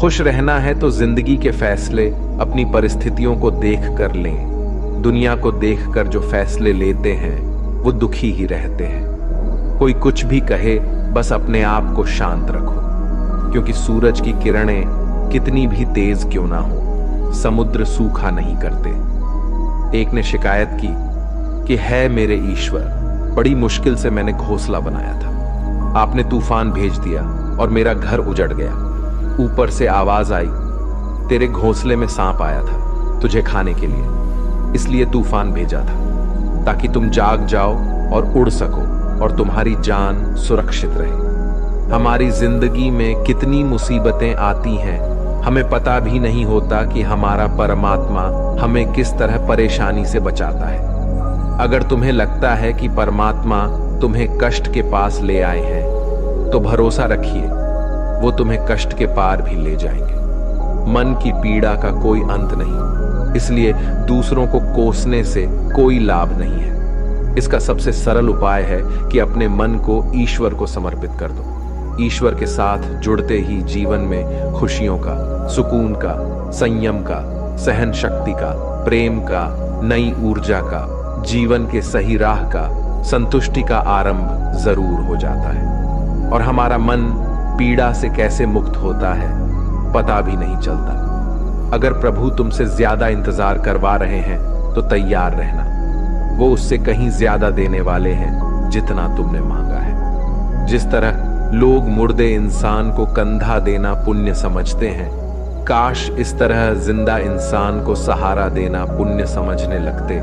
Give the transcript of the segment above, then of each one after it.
खुश रहना है तो जिंदगी के फैसले अपनी परिस्थितियों को देख कर लें। दुनिया को देखकर जो फैसले लेते हैं वो दुखी ही रहते हैं। कोई कुछ भी कहे, बस अपने आप को शांत रखो, क्योंकि सूरज की किरणें कितनी भी तेज क्यों ना हो, समुद्र सूखा नहीं करते। एक ने शिकायत की कि है मेरे ईश्वर, बड़ी मुश्किल से मैंने घोंसला बनाया था, आपने तूफान भेज दिया और मेरा घर उजड़ गया। ऊपर से आवाज आई, तेरे घोंसले में सांप आया था तुझे खाने के लिए, इसलिए तूफान भेजा था ताकि तुम जाग जाओ और उड़ सको और तुम्हारी जान सुरक्षित रहे। हमारी जिंदगी में कितनी मुसीबतें आती हैं, हमें पता भी नहीं होता कि हमारा परमात्मा हमें किस तरह परेशानी से बचाता है। अगर तुम्हें लगता है कि परमात्मा तुम्हें कष्ट के पास ले आए हैं, तो भरोसा रखिए वो तुम्हें कष्ट के पार भी ले जाएंगे। मन की पीड़ा का कोई अंत नहीं, इसलिए दूसरों को कोसने से कोई लाभ नहीं है। इसका सबसे सरल उपाय है कि अपने मन को ईश्वर को समर्पित कर दो। ईश्वर के साथ जुड़ते ही जीवन में खुशियों का, सुकून का, संयम का, सहन शक्ति का, प्रेम का, नई ऊर्जा का, जीवन के सही राह का, संतुष्टि का आरंभ जरूर हो जाता है। और हमारा मन पीड़ा से कैसे मुक्त होता है पता भी नहीं चलता। अगर प्रभु तुमसे ज्यादा इंतजार करवा रहे हैं तो तैयार रहना, वो उससे कहीं ज्यादा देने वाले हैं जितना तुमने मांगा है। जिस तरह लोग मुर्दे इंसान को कंधा देना पुण्य समझते हैं, काश इस तरह जिंदा इंसान को सहारा देना पुण्य समझने लगते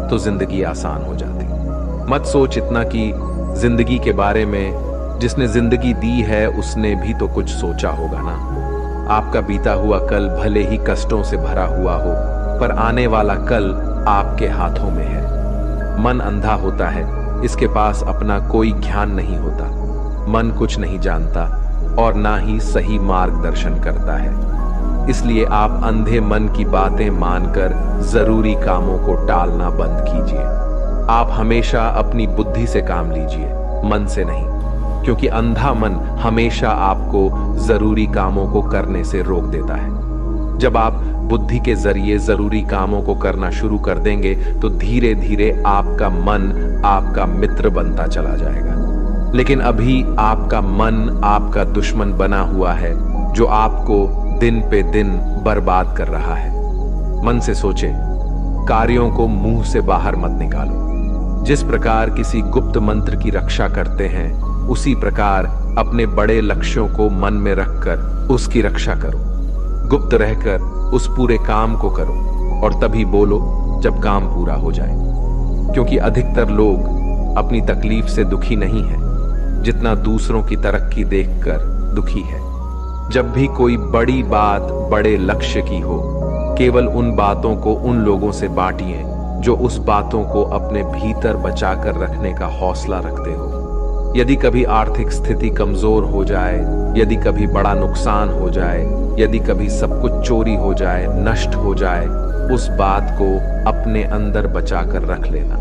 तो जिंदगी आसान हो जाती। मत सोच इतना कि जिंदगी के बारे में, जिसने जिंदगी दी है उसने भी तो कुछ सोचा होगा ना। आपका बीता हुआ कल भले ही कष्टों से भरा हुआ हो, पर आने वाला कल आपके हाथों में है। मन अंधा होता है, इसके पास अपना कोई ज्ञान नहीं होता। मन कुछ नहीं जानता और ना ही सही मार्गदर्शन करता है। इसलिए आप अंधे मन की बातें मानकर जरूरी कामों को टालना बंद कीजिए। आप हमेशा अपनी बुद्धि से काम लीजिए, मन से नहीं, क्योंकि अंधा मन हमेशा आपको जरूरी कामों को करने से रोक देता है। जब आप बुद्धि के जरिए जरूरी कामों को करना शुरू कर देंगे तो धीरे धीरे आपका मन आपका मित्र बनता चला जाएगा। लेकिन अभी आपका मन आपका दुश्मन बना हुआ है, जो आपको दिन पे दिन बर्बाद कर रहा है। मन से सोचे, कार्यों को मुंह से बाहर मत निकालो। जिस प्रकार किसी गुप्त मंत्र की रक्षा करते हैं, उसी प्रकार अपने बड़े लक्ष्यों को मन में रखकर उसकी रक्षा करो। गुप्त रहकर उस पूरे काम को करो और तभी बोलो जब काम पूरा हो जाए, क्योंकि अधिकतर लोग अपनी तकलीफ से दुखी नहीं है जितना दूसरों की तरक्की देखकर दुखी है। जब भी कोई बड़ी बात बड़े लक्ष्य की हो, केवल उन बातों को उन लोगों से बांटिए जो उस बातों को अपने भीतर बचाकर रखने का हौसला रखते हो। यदि कभी आर्थिक स्थिति कमजोर हो जाए, यदि कभी बड़ा नुकसान हो जाए, यदि कभी सब कुछ चोरी हो जाए, नष्ट हो जाए, उस बात को अपने अंदर बचाकर रख लेना।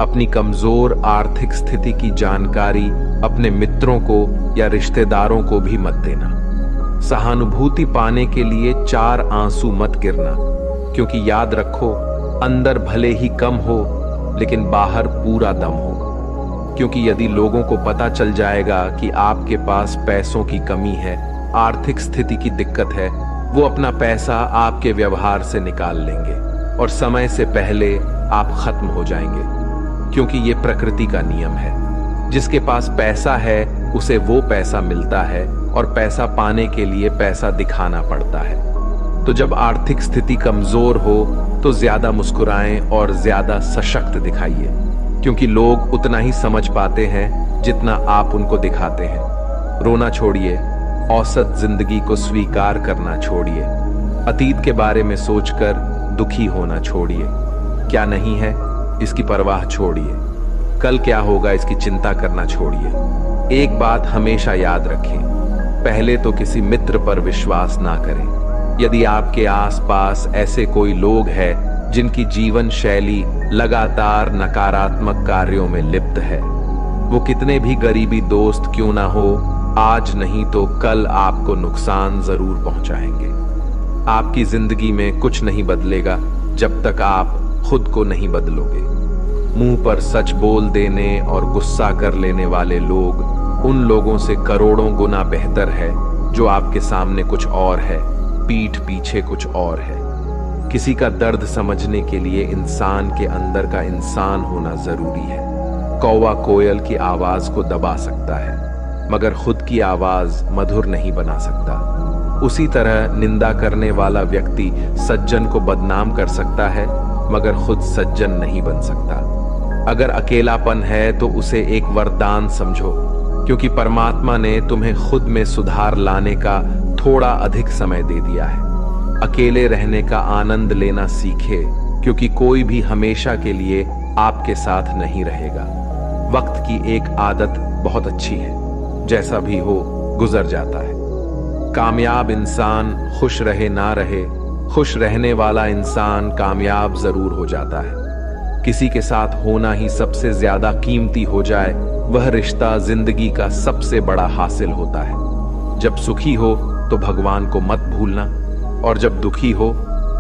अपनी कमजोर आर्थिक स्थिति की जानकारी अपने मित्रों को या रिश्तेदारों को भी मत देना। सहानुभूति पाने के लिए 4 आंसू मत गिरना, क्योंकि याद रखो, अंदर भले ही कम हो लेकिन बाहर पूरा दम हो। क्योंकि यदि लोगों को पता चल जाएगा कि आपके पास पैसों की कमी है, आर्थिक स्थिति की दिक्कत है, वो अपना पैसा आपके व्यवहार से निकाल लेंगे और समय से पहले आप खत्म हो जाएंगे। क्योंकि ये प्रकृति का नियम है, जिसके पास पैसा है उसे वो पैसा मिलता है और पैसा पाने के लिए पैसा दिखाना पड़ता है। तो जब आर्थिक स्थिति कमजोर हो तो ज्यादा मुस्कुराएं और ज्यादा सशक्त दिखाइए, क्योंकि लोग उतना ही समझ पाते हैं जितना आप उनको दिखाते हैं। रोना छोड़िए, औसत जिंदगी को स्वीकार करना छोड़िए, अतीत के बारे में सोचकर दुखी होना छोड़िए। क्या नहीं है इसकी परवाह छोड़िए, कल क्या होगा इसकी चिंता करना छोड़िए। एक बात हमेशा याद रखें, पहले तो किसी मित्र पर विश्वास ना करें। यदि आपके आसपास ऐसे कोई लोग हैं जिनकी जीवन शैली लगातार नकारात्मक कार्यों में लिप्त है, वो कितने भी गरीबी दोस्त क्यों ना हो, आज नहीं तो कल आपको नुकसान जरूर पहुंचाएंगे। आपकी जिंदगी में कुछ नहीं बदलेगा जब तक आप खुद को नहीं बदलोगे। मुंह पर सच बोल देने और गुस्सा कर लेने वाले लोग उन लोगों से करोड़ों गुना बेहतर है जो आपके सामने कुछ और है, पीठ पीछे कुछ और है। किसी का दर्द समझने के लिए इंसान के अंदर का इंसान होना जरूरी है। कौवा कोयल की आवाज को दबा सकता है मगर खुद की आवाज मधुर नहीं बना सकता। उसी तरह निंदा करने वाला व्यक्ति सज्जन को बदनाम कर सकता है मगर खुद सज्जन नहीं बन सकता। अगर अकेलापन है तो उसे एक वरदान समझो, क्योंकि परमात्मा ने तुम्हें खुद में सुधार लाने का थोड़ा अधिक समय दे दिया है। अकेले रहने का आनंद लेना सीखे, क्योंकि कोई भी हमेशा के लिए आपके साथ नहीं रहेगा। वक्त की एक आदत बहुत अच्छी है, जैसा भी हो गुजर जाता है। कामयाब इंसान खुश रहे ना रहे, खुश रहने वाला इंसान कामयाब जरूर हो जाता है। किसी के साथ होना ही सबसे ज्यादा कीमती हो जाए, वह रिश्ता जिंदगी का सबसे बड़ा हासिल होता है। जब सुखी हो तो भगवान को मत भूलना, और जब दुखी हो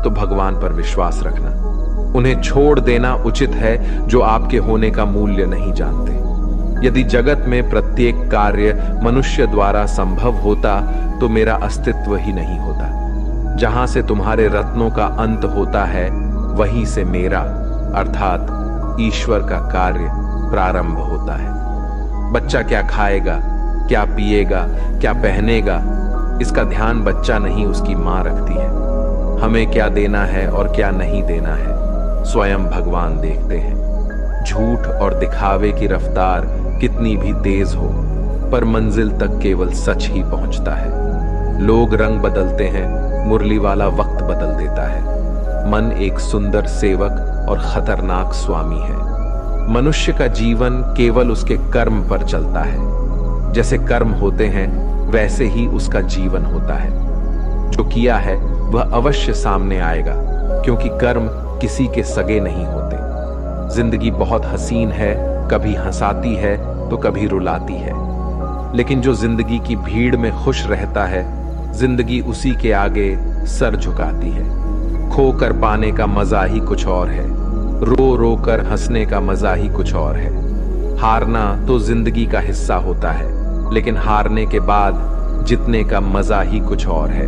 तो भगवान पर विश्वास रखना। उन्हें छोड़ देना उचित है जो आपके होने का मूल्य नहीं जानते। यदि जगत में प्रत्येक कार्य मनुष्य द्वारा संभव होता तो मेरा अस्तित्व ही नहीं होता। जहां से तुम्हारे रत्नों का अंत होता है वहीं से मेरा अर्थात ईश्वर का कार्य प्रारंभ होता है। बच्चा क्या खाएगा, क्या पिएगा, क्या पहनेगा, इसका ध्यान बच्चा नहीं उसकी मां रखती है। हमें क्या देना है और क्या नहीं देना है स्वयं भगवान देखते हैं। झूठ और दिखावे की रफ्तार कितनी भी तेज हो, पर मंजिल तक केवल सच ही पहुंचता है। लोग रंग बदलते हैं, मुरली वाला वक्त बदल देता है। मन एक सुंदर सेवक और खतरनाक स्वामी है। मनुष्य का जीवन केवल उसके कर्म पर चलता है। जैसे कर्म होते हैं वैसे ही उसका जीवन होता है। जो किया है वह अवश्य सामने आएगा, क्योंकि कर्म किसी के सगे नहीं होते। जिंदगी बहुत हसीन है, कभी हंसाती है तो कभी रुलाती है, लेकिन जो जिंदगी की भीड़ में खुश रहता है, जिंदगी उसी के आगे सर झुकाती है। खोकर पाने का मजा ही कुछ और है, रो रो कर हंसने का मजा ही कुछ और है। हारना तो जिंदगी का हिस्सा होता है, लेकिन हारने के बाद जीतने का मजा ही कुछ और है।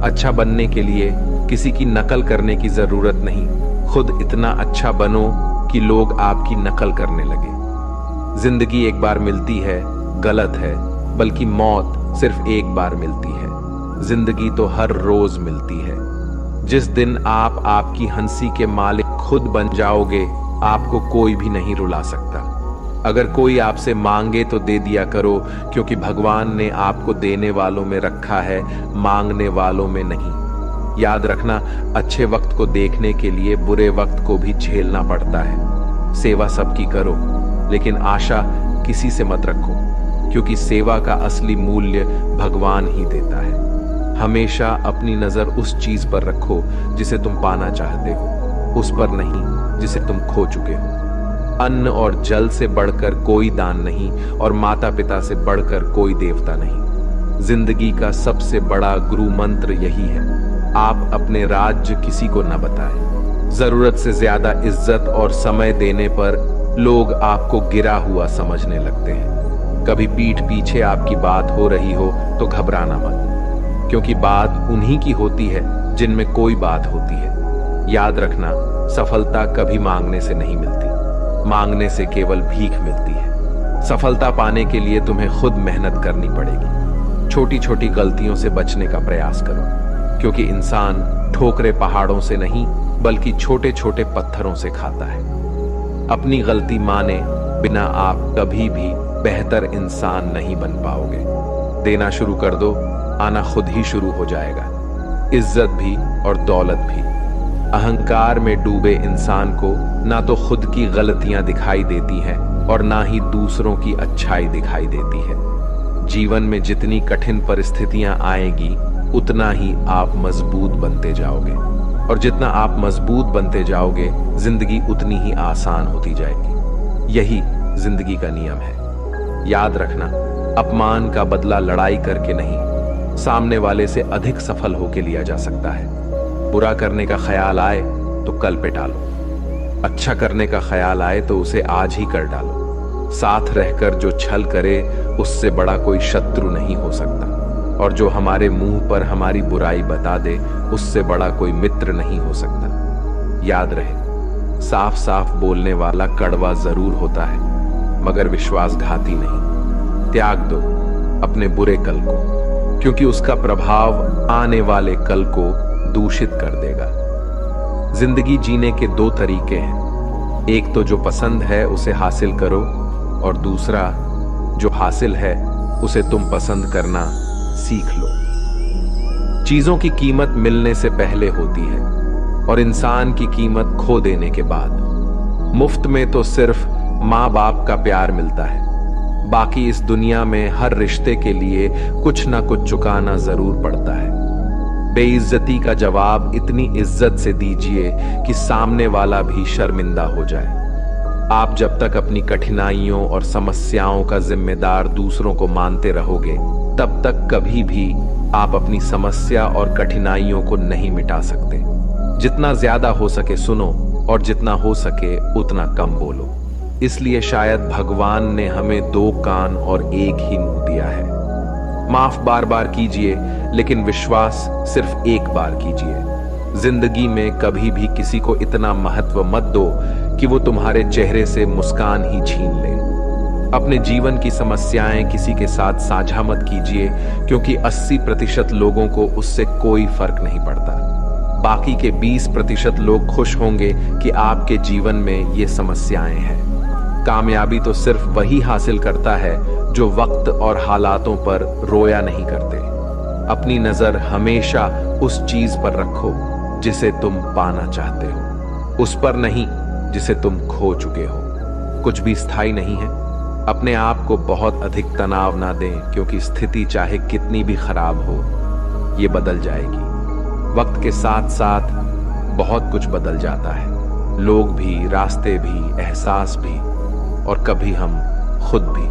अच्छा बनने के लिए किसी की नकल करने की जरूरत नहीं, खुद इतना अच्छा बनो कि लोग आपकी नकल करने लगे। जिंदगी एक बार मिलती है गलत है, बल्कि मौत सिर्फ एक बार मिलती है। जिंदगी तो हर रोज मिलती है। जिस दिन आप आपकी हंसी के मालिक खुद बन जाओगे, आपको कोई भी नहीं रुला सकता। अगर कोई आपसे मांगे तो दे दिया करो, क्योंकि भगवान ने आपको देने वालों में रखा है, मांगने वालों में नहीं। याद रखना, अच्छे वक्त को देखने के लिए बुरे वक्त को भी झेलना पड़ता है। सेवा सबकी करो, लेकिन आशा किसी से मत रखो, क्योंकि सेवा का असली मूल्य भगवान ही देता है। हमेशा अपनी नजर उस चीज पर रखो जिसे तुम पाना चाहते हो, उस पर नहीं जिसे तुम खो चुके हो। अन्न और जल से बढ़कर कोई दान नहीं, और माता पिता से बढ़कर कोई देवता नहीं। जिंदगी का सबसे बड़ा गुरु मंत्र यही है, आप अपने राज्य किसी को न बताएं। जरूरत से ज्यादा इज्जत और समय देने पर लोग आपको गिरा हुआ समझने लगते हैं। कभी पीठ पीछे आपकी बात हो रही हो तो घबराना मत, क्योंकि बात उन्हीं की होती है जिनमें कोई बात होती है। याद रखना, सफलता कभी मांगने से नहीं मिलती, मांगने से केवल भीख मिलती है। सफलता पाने के लिए तुम्हें खुद मेहनत करनी पड़ेगी। छोटी छोटी गलतियों से बचने का प्रयास करो, क्योंकि इंसान ठोकरे पहाड़ों से नहीं बल्कि छोटे छोटे पत्थरों से खाता है। अपनी गलती माने बिना आप कभी भी बेहतर इंसान नहीं बन पाओगे। देना शुरू कर दो, आना खुद ही शुरू हो जाएगा। इज्जत भी और दौलत भी। अहंकार में डूबे इंसान को ना तो खुद की गलतियां दिखाई देती हैं और ना ही दूसरों की अच्छाई दिखाई देती है। जीवन में जितनी कठिन परिस्थितियां आएगी, उतना ही आप मजबूत बनते जाओगे, और जितना आप मजबूत बनते जाओगे, जिंदगी उतनी ही आसान होती जाएगी। यही जिंदगी का नियम है। याद रखना, अपमान का बदला लड़ाई करके नहीं, सामने वाले से अधिक सफल होके लिया जा सकता है। बुरा करने का ख्याल आए तो कल पे टालो, अच्छा करने का ख्याल आए तो उसे आज ही कर डालो। साथ रहकर जो छल करे उससे बड़ा कोई शत्रु नहीं हो सकता, और जो हमारे मुंह पर हमारी बुराई बता दे उससे बड़ा कोई मित्र नहीं हो सकता। याद रहे, साफ साफ बोलने वाला कड़वा जरूर होता है मगर विश्वासघाती नहीं। त्याग दो अपने बुरे कल को, क्योंकि उसका प्रभाव आने वाले कल को दूषित कर देगा। जिंदगी जीने के दो तरीके हैं, एक तो जो पसंद है उसे हासिल करो, और दूसरा जो हासिल है उसे तुम पसंद करना सीख लो। चीजों की कीमत मिलने से पहले होती है और इंसान की कीमत खो देने के बाद। मुफ्त में तो सिर्फ माँ बाप का प्यार मिलता है, बाकी इस दुनिया में हर रिश्ते के लिए कुछ ना कुछ चुकाना जरूर पड़ता है। बेइज्जती का जवाब इतनी इज्जत से दीजिए कि सामने वाला भी शर्मिंदा हो जाए। आप जब तक अपनी कठिनाइयों और समस्याओं का जिम्मेदार दूसरों को मानते रहोगे, तब तक कभी भी आप अपनी समस्या और कठिनाइयों को नहीं मिटा सकते। जितना ज्यादा हो सके सुनो, और जितना हो सके उतना कम बोलो। इसलिए शायद भगवान ने हमें दो कान और एक ही मुंह दिया है। माफ बार बार कीजिए, लेकिन विश्वास सिर्फ एक बार कीजिए। जिंदगी में कभी भी किसी को इतना महत्व मत दो कि वो तुम्हारे चेहरे से मुस्कान ही छीन ले। अपने जीवन की समस्याएं किसी के साथ साझा मत कीजिए, क्योंकि 80% लोगों को उससे कोई फर्क नहीं पड़ता। बाकी के 20% लोग खुश होंगे कि आपके जीवन में ये समस्याएं हैं। कामयाबी तो सिर्फ वही हासिल करता है जो वक्त और हालातों पर रोया नहीं करते। अपनी नजर हमेशा उस चीज पर रखो जिसे तुम पाना चाहते हो, उस पर नहीं जिसे तुम खो चुके हो। कुछ भी स्थायी नहीं है। अपने आप को बहुत अधिक तनाव ना दें, क्योंकि स्थिति चाहे कितनी भी खराब हो, ये बदल जाएगी। वक्त के साथ साथ बहुत कुछ बदल जाता है, लोग भी, रास्ते भी, एहसास भी, और कभी हम खुद भी।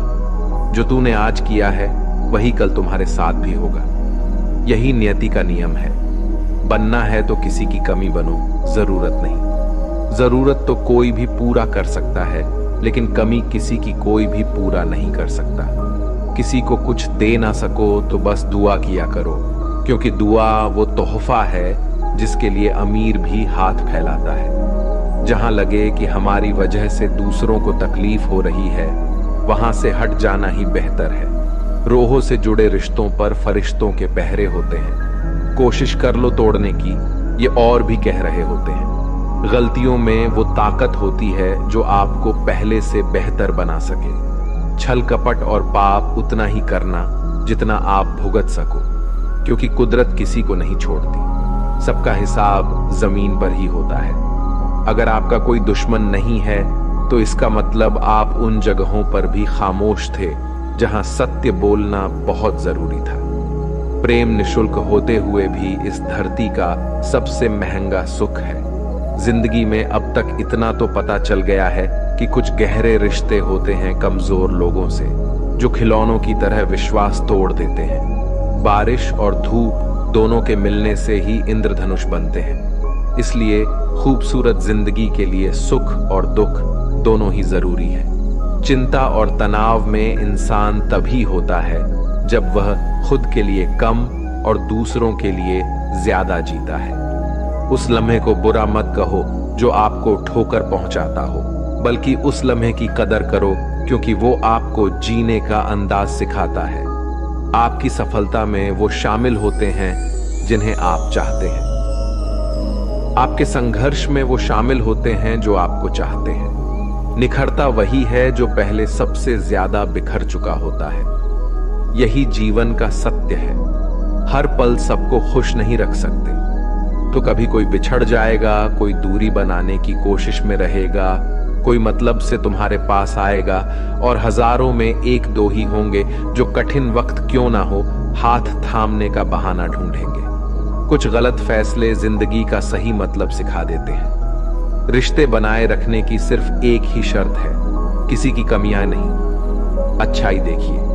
जो तूने आज किया है वही कल तुम्हारे साथ भी होगा। यही नियति का नियम है। बनना है तो किसी की कमी बनो, जरूरत नहीं। जरूरत तो कोई भी पूरा कर सकता है, लेकिन कमी किसी की कोई भी पूरा नहीं कर सकता। किसी को कुछ दे ना सको तो बस दुआ किया करो, क्योंकि दुआ वो तोहफा है जिसके लिए अमीर भी हाथ फैलाता है। जहां लगे कि हमारी वजह से दूसरों को तकलीफ हो रही है, वहां से हट जाना ही बेहतर है। रोहों से जुड़े रिश्तों पर फरिश्तों के पहरे होते हैं। कोशिश कर लो तोड़ने की, ये और भी कह रहे होते हैं। गलतियों में वो ताकत होती है जो आपको पहले से बेहतर बना सके। छल कपट और पाप उतना ही करना जितना आप भुगत सको, क्योंकि कुदरत किसी को नहीं छोड़ती। सबका हिसाब जमीन पर ही होता है। अगर आपका कोई दुश्मन नहीं है तो इसका मतलब आप उन जगहों पर भी खामोश थे जहां सत्य बोलना बहुत जरूरी था। प्रेम निशुल्क होते हुए भी इस धरती का सबसे महंगा सुख है। जिंदगी में अब तक इतना तो पता चल गया है कि कुछ गहरे रिश्ते होते हैं कमजोर लोगों से, जो खिलौनों की तरह विश्वास तोड़ देते हैं। बारिश और धूप दोनों के मिलने से ही इंद्रधनुष बनते हैं। इसलिए खूबसूरत जिंदगी के लिए सुख और दुख दोनों ही जरूरी है। चिंता और तनाव में इंसान तभी होता है जब वह खुद के लिए कम और दूसरों के लिए ज्यादा जीता है। उस लम्हे को बुरा मत कहो जो आपको ठोकर पहुंचाता हो, बल्कि उस लम्हे की कदर करो, क्योंकि वो आपको जीने का अंदाज सिखाता है। आपकी सफलता में वो शामिल होते हैं जिन्हें आप चाहते हैं। आपके संघर्ष में वो शामिल होते हैं जो आपको चाहते हैं। निखरता वही है जो पहले सबसे ज्यादा बिखर चुका होता है। यही जीवन का सत्य है। हर पल सबको खुश नहीं रख सकते, तो कभी कोई बिछड़ जाएगा, कोई दूरी बनाने की कोशिश में रहेगा, कोई मतलब से तुम्हारे पास आएगा, और हजारों में एक दो ही होंगे जो कठिन वक्त क्यों ना हो हाथ थामने का बहाना ढूंढेंगे। कुछ गलत फैसले जिंदगी का सही मतलब सिखा देते हैं। रिश्ते बनाए रखने की सिर्फ एक ही शर्त है, किसी की कमियां नहीं। अच्छाई देखिए।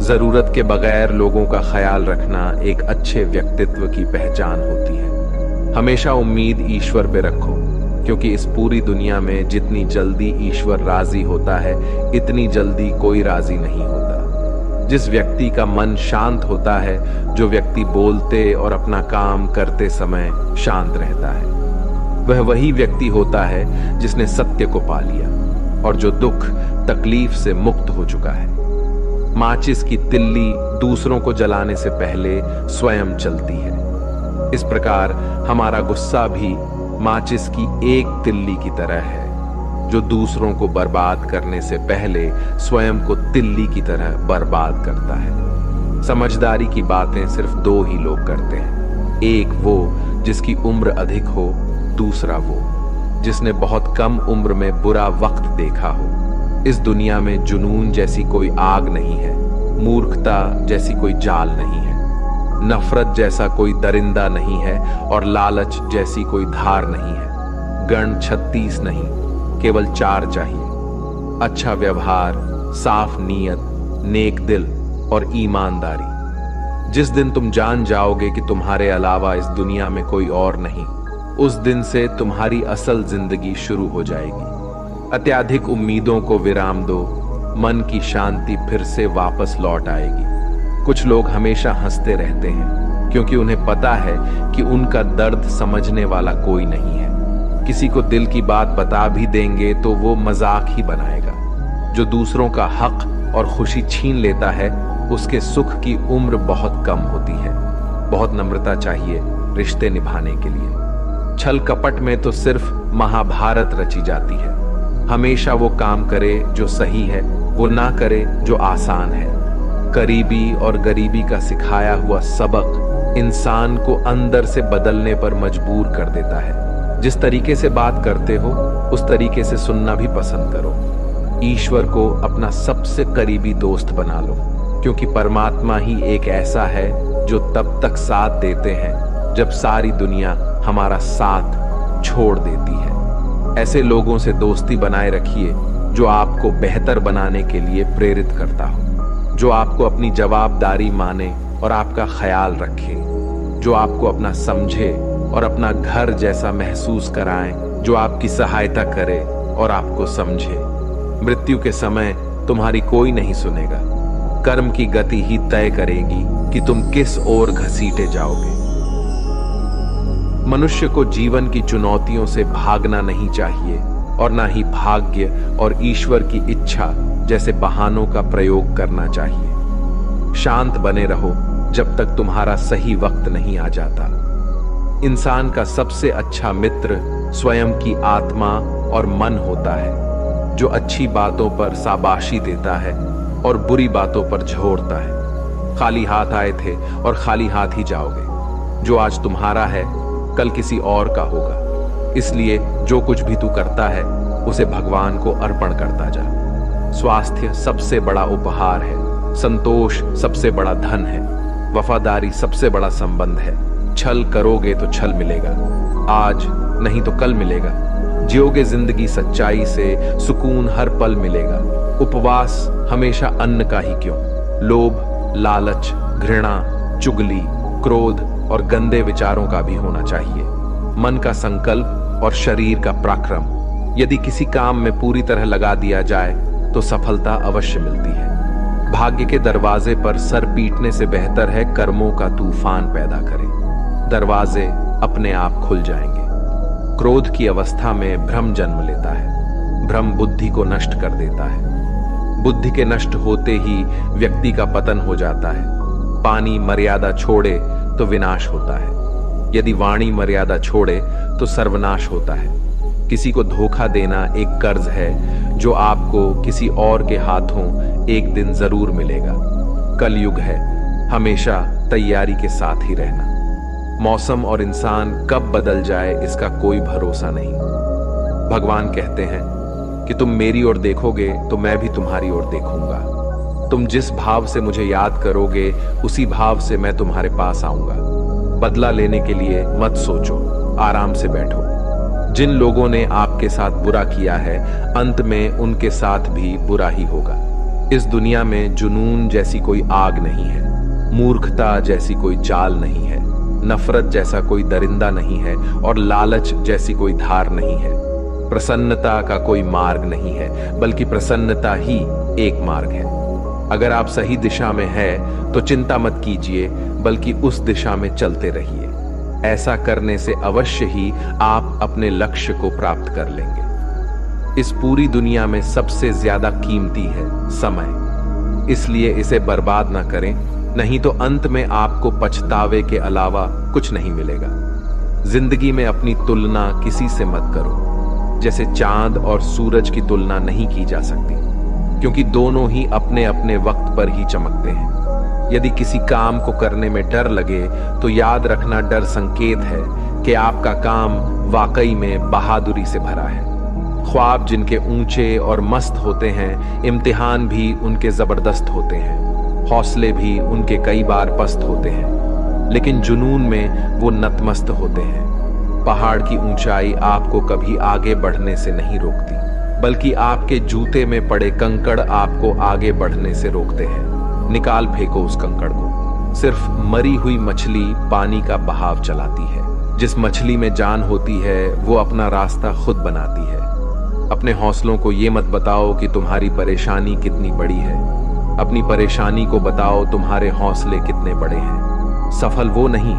जरूरत के बगैर लोगों का ख्याल रखना एक अच्छे व्यक्तित्व की पहचान होती है। हमेशा उम्मीद ईश्वर पे रखो, क्योंकि इस पूरी दुनिया में जितनी जल्दी ईश्वर राजी होता है, इतनी जल्दी कोई राजी नहीं होता। जिस व्यक्ति का मन शांत होता है, जो व्यक्ति बोलते और अपना काम करते समय शांत रहता है, वह वही व्यक्ति होता है जिसने सत्य को पा लिया और जो दुख तकलीफ से मुक्त हो चुका है। माचिस की तिल्ली दूसरों को जलाने से पहले स्वयं चलती है। इस प्रकार हमारा गुस्सा भी माचिस की एक तिल्ली की तरह है, जो दूसरों को बर्बाद करने से पहले स्वयं को तिल्ली की तरह बर्बाद करता है। समझदारी की बातें सिर्फ दो ही लोग करते हैं, एक वो जिसकी उम्र अधिक हो, दूसरा वो जिसने बहुत कम उम्र में बुरा वक्त देखा हो। इस दुनिया में जुनून जैसी कोई आग नहीं है, मूर्खता जैसी कोई जाल नहीं है, नफरत जैसा कोई दरिंदा नहीं है और लालच जैसी कोई धार नहीं है। गण 36 नहीं, केवल 4 चाहिए: अच्छा व्यवहार, साफ नीयत, नेक दिल और ईमानदारी। जिस दिन तुम जान जाओगे कि तुम्हारे अलावा इस दुनिया में कोई और नहीं, उस दिन से तुम्हारी असल जिंदगी शुरू हो जाएगी। अत्याधिक उम्मीदों को विराम दो, मन की शांति फिर से वापस लौट आएगी। कुछ लोग हमेशा हंसते रहते हैं क्योंकि उन्हें पता है कि उनका दर्द समझने वाला कोई नहीं है। किसी को दिल की बात बता भी देंगे तो वो मजाक ही बनाएगा। जो दूसरों का हक और खुशी छीन लेता है, उसके सुख की उम्र बहुत कम होती है। बहुत नम्रता चाहिए रिश्ते निभाने के लिए। छल कपट में तो सिर्फ महाभारत रची जाती है। हमेशा वो काम करे जो सही है, वो ना करे जो आसान है। करीबी और गरीबी का सिखाया हुआ सबक इंसान को अंदर से बदलने पर मजबूर कर देता है। जिस तरीके से बात करते हो, उस तरीके से सुनना भी पसंद करो। ईश्वर को अपना सबसे करीबी दोस्त बना लो, क्योंकि परमात्मा ही एक ऐसा है जो तब तक साथ देते हैं जब सारी दुनिया हमारा साथ छोड़ देती है। ऐसे लोगों से दोस्ती बनाए रखिए जो आपको बेहतर बनाने के लिए प्रेरित करता हो, जो आपको अपनी जवाबदारी माने और आपका ख्याल रखे, जो आपको अपना समझे और अपना घर जैसा महसूस कराएं, जो आपकी सहायता करे और आपको समझे। मृत्यु के समय तुम्हारी कोई नहीं सुनेगा। कर्म की गति ही तय करेगी कि तुम किस ओर घसीटे जाओगे। मनुष्य को जीवन की चुनौतियों से भागना नहीं चाहिए और ना ही भाग्य और ईश्वर की इच्छा जैसे बहानों का प्रयोग करना चाहिए। शांत बने रहो जब तक तुम्हारा सही वक्त नहीं आ जाता। इंसान का सबसे अच्छा मित्र स्वयं की आत्मा और मन होता है, जो अच्छी बातों पर शाबाशी देता है और बुरी बातों पर झोरता है। खाली हाथ आए थे और खाली हाथ ही जाओगे। जो आज तुम्हारा है, कल किसी और का होगा। इसलिए जो कुछ भी तू करता है, उसे भगवान को अर्पण करता जा। स्वास्थ्य सबसे बड़ा उपहार है, संतोष सबसे बड़ा धन है, वफादारी सबसे बड़ा संबंध है। छल करोगे तो छल मिलेगा, आज नहीं तो कल मिलेगा। जियोगे जिंदगी सच्चाई से, सुकून हर पल मिलेगा। उपवास हमेशा अन्न का ही क्यों, लोभ, लालच, घृणा, चुगली, क्रोध और गंदे विचारों का भी होना चाहिए। मन का संकल्प और शरीर का पराक्रम यदि किसी काम में पूरी तरह लगा दिया जाए तो सफलता अवश्य मिलती है। भाग्य के दरवाजे पर सर पीटने से बेहतर है कर्मों का तूफान पैदा करे। दरवाजे अपने आप खुल जाएंगे। क्रोध की अवस्था में भ्रम जन्म लेता है। भ्रम बुद्धि को नष्ट कर देता है। बुद्धि के नष्ट होते ही व्यक्ति का पतन हो जाता है। पानी मर्यादा छोड़े तो विनाश होता है, यदि वाणी मर्यादा छोड़े तो सर्वनाश होता है। किसी को धोखा देना एक कर्ज है जो आपको किसी और के हाथों एक दिन जरूर मिलेगा। कलयुग है, हमेशा तैयारी के साथ ही रहना। मौसम और इंसान कब बदल जाए इसका कोई भरोसा नहीं। भगवान कहते हैं कि तुम मेरी ओर देखोगे तो मैं भी तुम्हारी ओर देखूंगा। तुम जिस भाव से मुझे याद करोगे, उसी भाव से मैं तुम्हारे पास आऊंगा। बदला लेने के लिए मत सोचो, आराम से बैठो। जिन लोगों ने आपके साथ बुरा किया है, अंत में उनके साथ भी बुरा ही होगा। इस दुनिया में जुनून जैसी कोई आग नहीं है, मूर्खता जैसी कोई चाल नहीं है, नफरत जैसा कोई दरिंदा नहीं है और लालच जैसी कोई धार नहीं है। प्रसन्नता का कोई मार्ग नहीं है, बल्कि प्रसन्नता ही एक मार्ग है। अगर आप सही दिशा में हैं तो चिंता मत कीजिए, बल्कि उस दिशा में चलते रहिए। ऐसा करने से अवश्य ही आप अपने लक्ष्य को प्राप्त कर लेंगे। इस पूरी दुनिया में सबसे ज्यादा कीमती है समय, इसलिए इसे बर्बाद ना करें, नहीं तो अंत में आपको पछतावे के अलावा कुछ नहीं मिलेगा। जिंदगी में अपनी तुलना किसी से मत करो। जैसे चांद और सूरज की तुलना नहीं की जा सकती, क्योंकि दोनों ही अपने अपने वक्त पर ही चमकते हैं। यदि किसी काम को करने में डर लगे तो याद रखना, डर संकेत है कि आपका काम वाकई में बहादुरी से भरा है। ख्वाब जिनके ऊंचे और मस्त होते हैं, इम्तिहान भी उनके जबरदस्त होते हैं, हौसले भी उनके कई बार पस्त होते हैं, लेकिन जुनून में वो नतमस्त होते हैं। पहाड़ की ऊंचाई आपको कभी आगे बढ़ने से नहीं रोकती, बल्कि आपके जूते में पड़े कंकड़ आपको आगे बढ़ने से रोकते हैं। निकाल फेंको उस कंकड़ को। सिर्फ मरी हुई मछली पानी का बहाव चलाती है। जिस मछली में जान होती है वो अपना रास्ता खुद बनाती है। अपने हौसलों को ये मत बताओ कि तुम्हारी परेशानी कितनी बड़ी है, अपनी परेशानी को बताओ तुम्हारे हौसले कितने बड़े हैं। सफल वो नहीं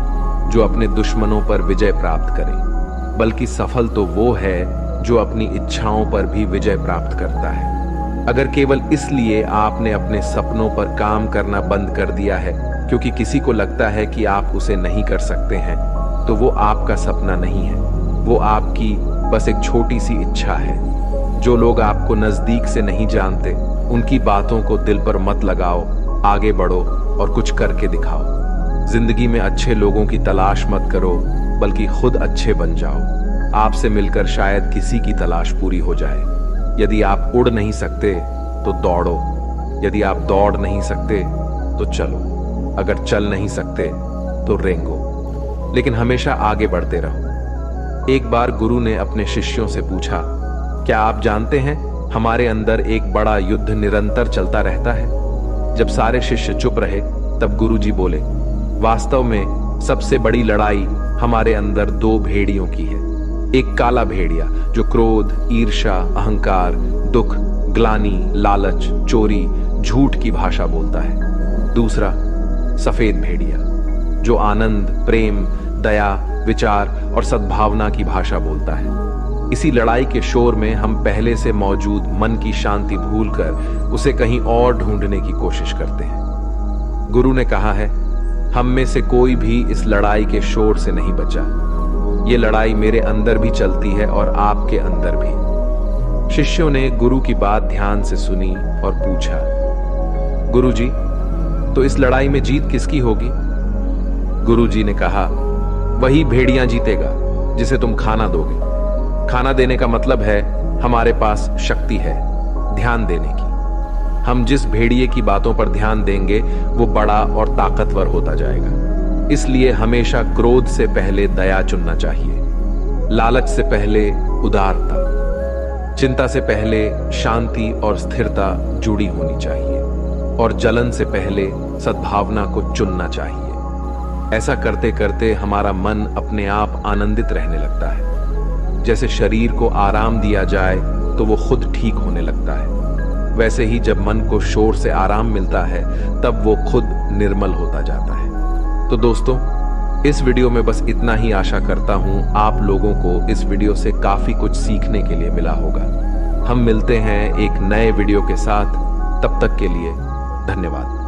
जो अपने दुश्मनों पर विजय प्राप्त करे, बल्कि सफल तो वो है जो अपनी इच्छाओं पर भी विजय प्राप्त करता है। अगर केवल इसलिए आपने अपने सपनों पर काम करना बंद कर दिया है क्योंकि किसी को लगता है कि आप उसे नहीं कर सकते हैं, तो वो आपका सपना नहीं है, वो आपकी बस एक छोटी सी इच्छा है। जो लोग आपको नजदीक से नहीं जानते, उनकी बातों को दिल पर मत लगाओ, आगे बढ़ो और कुछ करके दिखाओ। जिंदगी में अच्छे लोगों की तलाश मत करो, बल्कि खुद अच्छे बन जाओ। आपसे मिलकर शायद किसी की तलाश पूरी हो जाए। यदि आप उड़ नहीं सकते तो दौड़ो, यदि आप दौड़ नहीं सकते तो चलो, अगर चल नहीं सकते तो रेंगो, लेकिन हमेशा आगे बढ़ते रहो। एक बार गुरु ने अपने शिष्यों से पूछा, क्या आप जानते हैं हमारे अंदर एक बड़ा युद्ध निरंतर चलता रहता है? जब सारे शिष्य चुप रहे तब गुरुजी बोले, वास्तव में सबसे बड़ी लड़ाई हमारे अंदर दो भेड़ियों की है। एक काला भेड़िया जो क्रोध, ईर्ष्या, अहंकार, दुख, ग्लानि, लालच, चोरी, झूठ की भाषा बोलता है। दूसरा सफेद भेड़िया जो आनंद, प्रेम, दया, विचार और सद्भावना की भाषा बोलता है। इसी लड़ाई के शोर में हम पहले से मौजूद मन की शांति भूलकर उसे कहीं और ढूंढने की कोशिश करते हैं। गुरु ने कहा है, हम में से कोई भी इस लड़ाई के शोर से नहीं बचा। ये लड़ाई मेरे अंदर भी चलती है और आपके अंदर भी। शिष्यों ने गुरु की बात ध्यान से सुनी और पूछा, गुरुजी, तो इस लड़ाई में जीत किसकी होगी? गुरुजी ने कहा, वही भेड़िया जीतेगा जिसे तुम खाना दोगे। खाना देने का मतलब है हमारे पास शक्ति है ध्यान देने की। हम जिस भेड़िए की बातों पर ध्यान देंगे वो बड़ा और ताकतवर होता जाएगा। इसलिए हमेशा क्रोध से पहले दया चुनना चाहिए, लालच से पहले उदारता, चिंता से पहले शांति और स्थिरता जुड़ी होनी चाहिए, और जलन से पहले सद्भावना को चुनना चाहिए। ऐसा करते करते हमारा मन अपने आप आनंदित रहने लगता है। जैसे शरीर को आराम दिया जाए तो वो खुद ठीक होने लगता है, वैसे ही जब मन को शोर से आराम मिलता है तब वो खुद निर्मल होता जाता है। तो दोस्तों, इस वीडियो में बस इतना ही। आशा करता हूं आप लोगों को इस वीडियो से काफी कुछ सीखने के लिए मिला होगा। हम मिलते हैं एक नए वीडियो के साथ, तब तक के लिए धन्यवाद।